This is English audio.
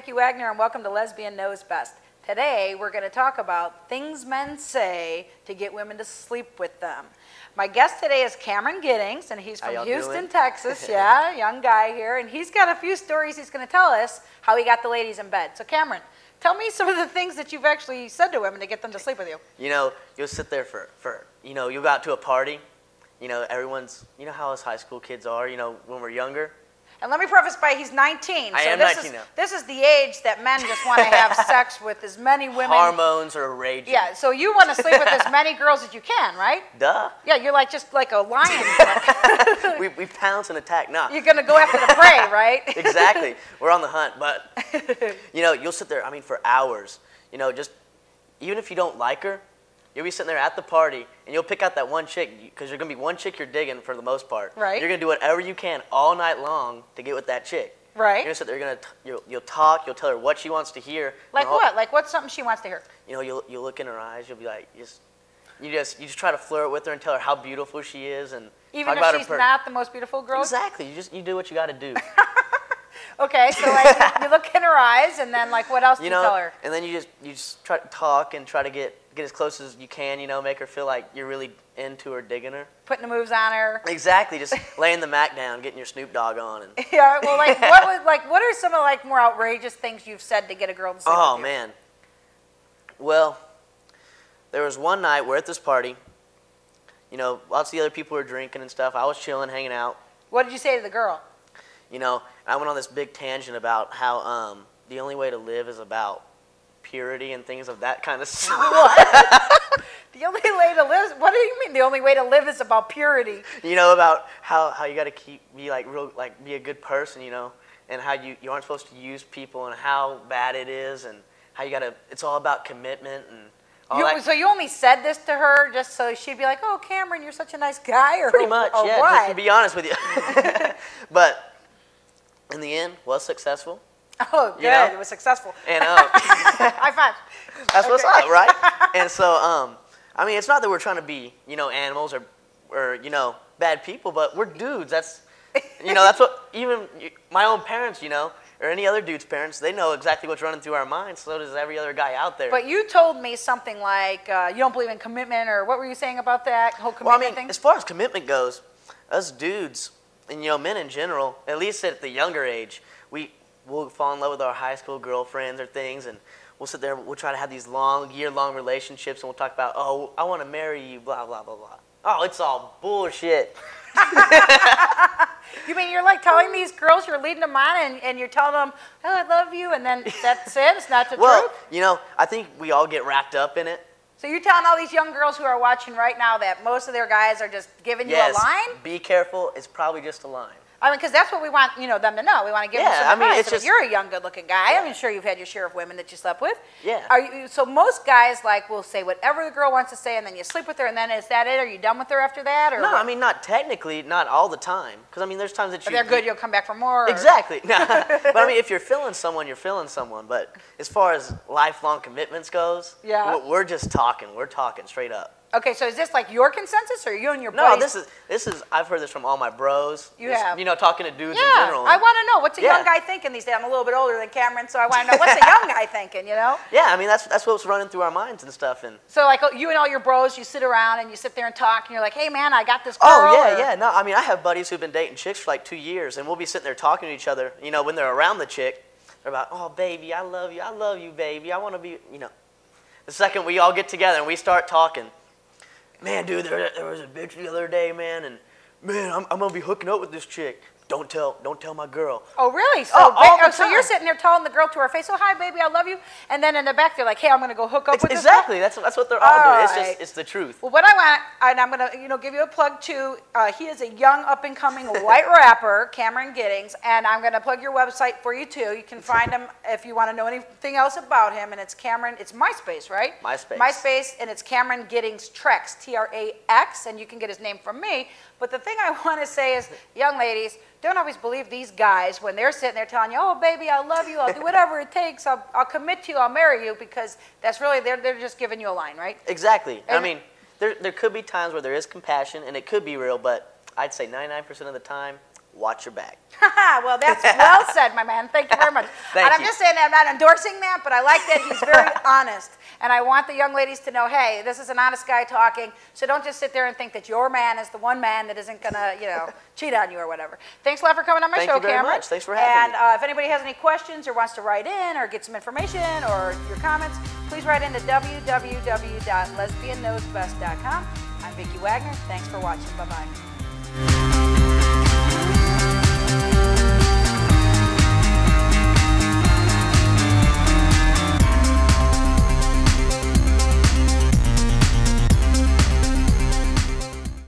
Vicki Wagner, and welcome to Lesbian Knows Best. Today, we're going to talk about things men say to get women to sleep with them. My guest today is Cameron Giddings, and he's from Houston, Texas. Yeah, young guy here, and he's got a few stories he's going to tell us how he got the ladies in bed. So, Cameron, tell me some of the things that you've actually said to women to get them to sleep with you. You know, you'll sit there you'll go out to a party. You know, you know how us high school kids are, you know, when we're younger. And let me preface by he's 19. I am 19 now. This is the age that men just want to have sex with as many women. Hormones are raging. Yeah, so you want to sleep with as many girls as you can, right? Duh. Yeah, you're just like a lion. we pounce and attack. Nah. You're going to go after the prey, right? Exactly. We're on the hunt. But, you know, you'll sit there, for hours. You know, just even if you don't like her, you'll be sitting there at the party, and you'll pick out that one chick, because you're going to be one chick you're digging for the most part. Right. You're going to do whatever you can all night long to get with that chick. Right. You're going to sit there, you'll talk, you'll tell her what she wants to hear. Like what? Like what's something she wants to hear? You know, you'll look in her eyes, you'll be like, you just try to flirt with her and tell her how beautiful she is. And even if she's not the most beautiful girl? Exactly. You do what you got to do. Okay, so you look in her eyes, and then what else do you tell her? And then you just try to talk and try to get as close as you can, you know, make her feel like you're really into her, digging her. Putting the moves on her. Exactly, just laying the Mac down, getting your Snoop Dogg on. And yeah, well, what are some of more outrageous things you've said to get a girl to sleep with you? Oh, man. Well, there was one night we're at this party. You know, lots of the other people were drinking and stuff. I was chilling, hanging out. What did you say to the girl? You know, I went on this big tangent about how the only way to live is about purity and things of that kind of stuff. What? The only way to live? What do you mean? The only way to live is about purity? You know, about how you got to be a good person, you know, and how you aren't supposed to use people, and how bad it is, and how it's all about commitment and all that. So you only said this to her just so she'd be like, "Oh, Cameron, you're such a nice guy," or pretty much, or yeah. what? Just to be honest with you, but in the end, was successful. Oh, good. You know? It was successful. And high five. That's what's up, right? And so, it's not that we're trying to be, you know, animals or you know, bad people, but we're dudes. That's what even my own parents, you know, or any other dude's parents, they know exactly what's running through our minds. So does every other guy out there. But you told me something like you don't believe in commitment, or what were you saying about that whole commitment thing? As far as commitment goes, us dudes, and you know, men in general, at least at the younger age, we'll fall in love with our high school girlfriends or things, and we'll sit there, we'll try to have these year-long relationships, and we'll talk about, oh, I want to marry you, blah, blah, blah, blah. Oh, it's all bullshit. You mean you're telling these girls, you're leading them on, and you're telling them, oh, I love you, and then that's it? It's not the truth? Well, you know, I think we all get wrapped up in it. So you're telling all these young girls who are watching right now that most of their guys are just giving you a line? Be careful. It's probably just a line. Because that's what we want, them to know. We want to give them some advice. If you're a young, good-looking guy, I'm sure you've had your share of women that you slept with. Yeah. So most guys will say whatever the girl wants to say, and then you sleep with her, and then is that it? Are you done with her after that? Or no, what? Not technically, not all the time. Because there's times that if they're good, you'll come back for more. Or? Exactly. But if you're feeling someone, you're feeling someone. But as far as lifelong commitments goes, we're just talking. We're talking straight up. Okay, so is this your consensus, or you and your buddies? No, this is. I've heard this from all my bros. You have. You know, talking to dudes in general. I want to know, what's a young guy thinking these days? I'm a little bit older than Cameron, so I want to know, what's a young guy thinking, you know? Yeah, that's what's running through our minds and stuff. And so you and all your bros, you sit around and you sit there and talk, and you're like, hey man, I got this girl. Oh yeah. No, I have buddies who've been dating chicks for 2 years, and we'll be sitting there talking to each other. You know, when they're around the chick, they're about, oh baby, I love you, baby, I want to be, you know. The second we all get together and we start talking. Man, dude, there was a bitch the other day, man, and man, I'm gonna be hooking up with this chick. Don't tell my girl. Oh, really? So, so you're sitting there telling the girl to her face, "Oh, hi, baby, I love you," and then in the back they're like, "Hey, I'm gonna go hook up with this girl?" Exactly. That's what they're all doing. It's the truth. Well, what I want, and I'm gonna give you a plug too. He is a young, up and coming white rapper, Cameron Giddings, and I'm gonna plug your website for you too. You can find him if you want to know anything else about him. And it's Cameron. It's MySpace, right? MySpace, and it's Cameron Giddings Trax, Trax, and you can get his name from me. But the thing I want to say is, young ladies, don't always believe these guys when they're sitting there telling you, oh, baby, I love you, I'll do whatever it takes, I'll commit to you, I'll marry you, because that's really, they're just giving you a line, right? Exactly. And there could be times where there is compassion, and it could be real, but I'd say 99% of the time, watch your back. Well, that's well said, my man. Thank you very much. Thank and I'm you. just saying, I'm not endorsing that, but I like that he's very honest. And I want the young ladies to know, hey, this is an honest guy talking, so don't just sit there and think that your man is the one man that isn't going to, you know, cheat on you or whatever. Thanks a lot for coming on my show, Thank you very Cameron. much. Thanks for having me. And if anybody has any questions or wants to write in or get some information or your comments, please write into www.lesbianknowsbest.com. I'm Vicki Wagner. Thanks for watching. Bye-bye.